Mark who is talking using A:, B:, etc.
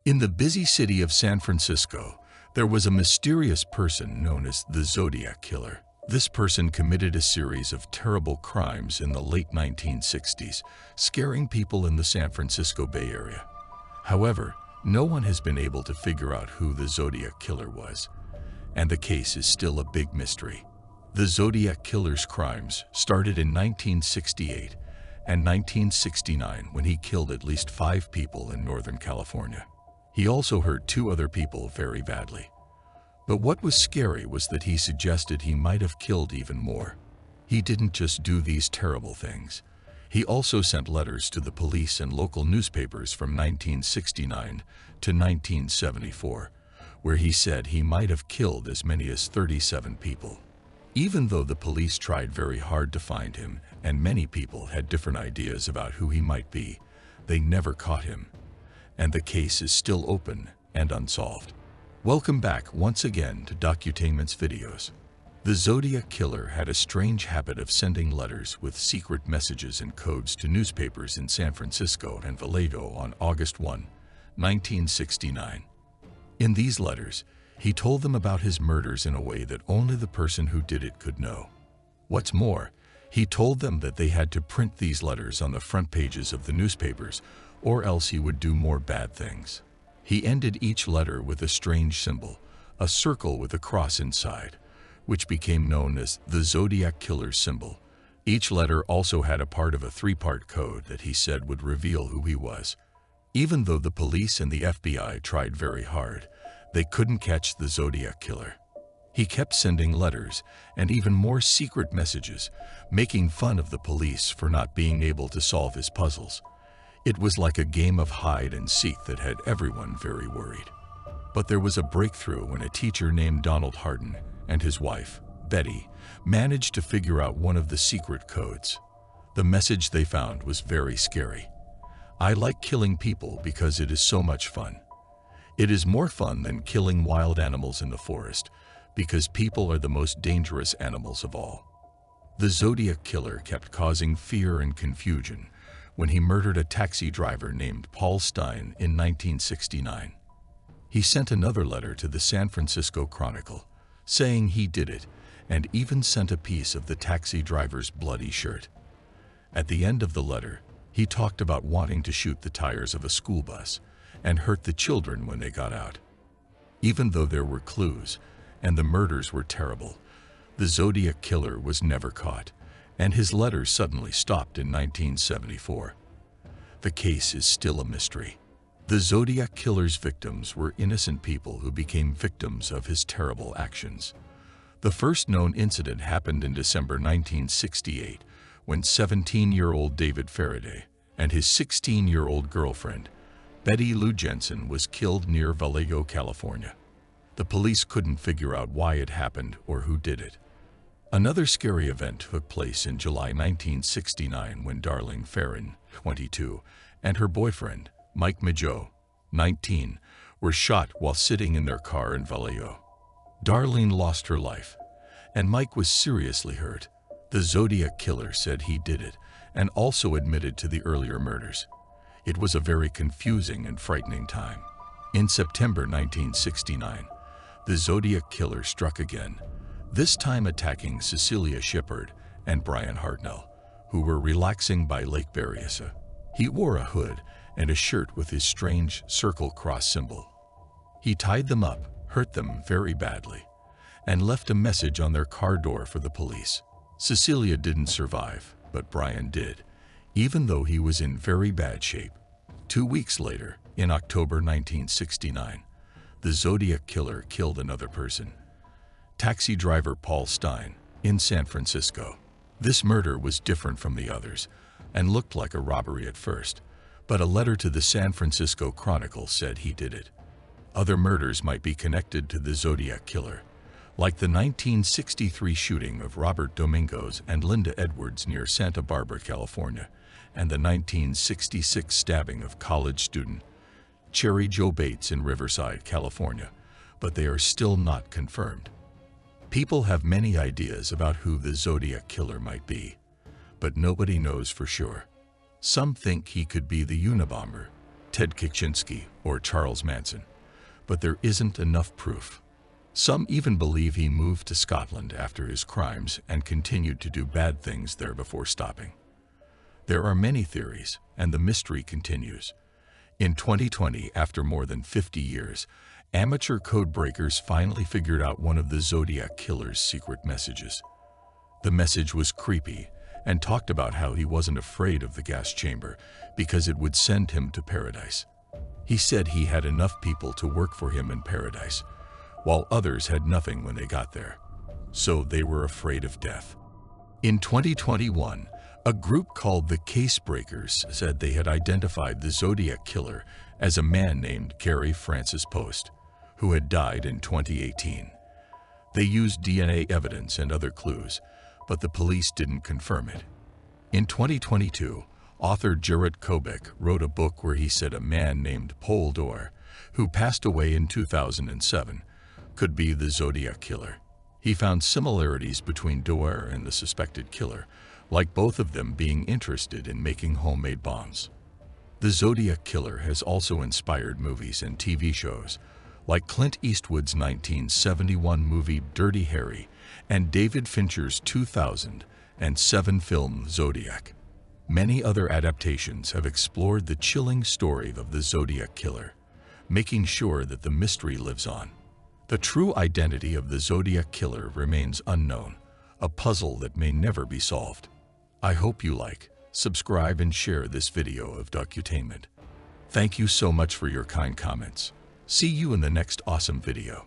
A: In the busy city of San Francisco, there was a mysterious person known as the Zodiac Killer. This person committed a series of terrible crimes in the late 1960s, scaring people in the San Francisco Bay Area. However, no one has been able to figure out who the Zodiac Killer was, and the case is still a big mystery. The Zodiac Killer's crimes started in 1968 and 1969 when he killed at least 5 people in Northern California. He also hurt 2 other people very badly. But what was scary was that he suggested he might have killed even more. He didn't just do these terrible things. He also sent letters to the police and local newspapers from 1969 to 1974, where he said he might have killed as many as 37 people. Even though the police tried very hard to find him, and many people had different ideas about who he might be, they never caught him. And the case is still open and unsolved. Welcome back once again to Docutainment's videos. The Zodiac Killer had a strange habit of sending letters with secret messages and codes to newspapers in San Francisco and Vallejo on August 1, 1969. In these letters, he told them about his murders in a way that only the person who did it could know. What's more, he told them that they had to print these letters on the front pages of the newspapers, or else he would do more bad things. He ended each letter with a strange symbol, a circle with a cross inside, which became known as the Zodiac Killer's symbol. Each letter also had a part of a 3-part code that he said would reveal who he was. Even though the police and the FBI tried very hard, they couldn't catch the Zodiac Killer. He kept sending letters and even more secret messages, making fun of the police for not being able to solve his puzzles. It was like a game of hide and seek that had everyone very worried. But there was a breakthrough when a teacher named Donald Hardin and his wife, Betty, managed to figure out one of the secret codes. The message they found was very scary. "I like killing people because it is so much fun. It is more fun than killing wild animals in the forest, because people are the most dangerous animals of all." The Zodiac Killer kept causing fear and confusion when he murdered a taxi driver named Paul Stine in 1969. He sent another letter to the San Francisco Chronicle, saying he did it, and even sent a piece of the taxi driver's bloody shirt. At the end of the letter, he talked about wanting to shoot the tires of a school bus and hurt the children when they got out. Even though there were clues, and the murders were terrible, the Zodiac Killer was never caught, and his letters suddenly stopped in 1974. The case is still a mystery. The Zodiac Killer's victims were innocent people who became victims of his terrible actions. The first known incident happened in December 1968, when 17-year-old David Faraday and his 16-year-old girlfriend, Betty Lou Jensen, was killed near Vallejo, California. The police couldn't figure out why it happened or who did it. Another scary event took place in July 1969 when Darlene Ferrin, 22, and her boyfriend, Mike Mageau, 19, were shot while sitting in their car in Vallejo. Darlene lost her life, and Mike was seriously hurt. The Zodiac Killer said he did it, and also admitted to the earlier murders. It was a very confusing and frightening time. In September 1969, the Zodiac Killer struck again, this time attacking Cecilia Shepard and Brian Hartnell, who were relaxing by Lake Berryessa. He wore a hood and a shirt with his strange circle cross symbol. He tied them up, hurt them very badly, and left a message on their car door for the police. Cecilia didn't survive, but Brian did, even though he was in very bad shape. 2 weeks later, in October 1969, the Zodiac Killer killed another person, taxi driver Paul Stine, in San Francisco. This murder was different from the others and looked like a robbery at first, but a letter to the San Francisco Chronicle said he did it. Other murders might be connected to the Zodiac Killer, like the 1963 shooting of Robert Domingos and Linda Edwards near Santa Barbara, California, and the 1966 stabbing of college student Cherry Jo Bates in Riverside, California, but they are still not confirmed. People have many ideas about who the Zodiac Killer might be, but nobody knows for sure. Some think he could be the Unabomber, Ted Kaczynski or Charles Manson, but there isn't enough proof. Some even believe he moved to Scotland after his crimes and continued to do bad things there before stopping. There are many theories, and the mystery continues. In 2020, after more than 50 years, amateur code breakers finally figured out one of the Zodiac Killer's secret messages. The message was creepy and talked about how he wasn't afraid of the gas chamber because it would send him to paradise. He said he had enough people to work for him in paradise, while others had nothing when they got there. So they were afraid of death. In 2021, a group called the Case Breakers said they had identified the Zodiac Killer as a man named Gary Francis Post, who had died in 2018. They used DNA evidence and other clues, but the police didn't confirm it. In 2022, author Jarrett Kobek wrote a book where he said a man named Paul Dore, who passed away in 2007, could be the Zodiac Killer. He found similarities between Dore and the suspected killer, like both of them being interested in making homemade bombs. The Zodiac Killer has also inspired movies and TV shows, like Clint Eastwood's 1971 movie Dirty Harry and David Fincher's 2007 film Zodiac. Many other adaptations have explored the chilling story of the Zodiac Killer, making sure that the mystery lives on. The true identity of the Zodiac Killer remains unknown, a puzzle that may never be solved. I hope you like, subscribe, and share this video of Docutainment. Thank you so much for your kind comments. See you in the next awesome video.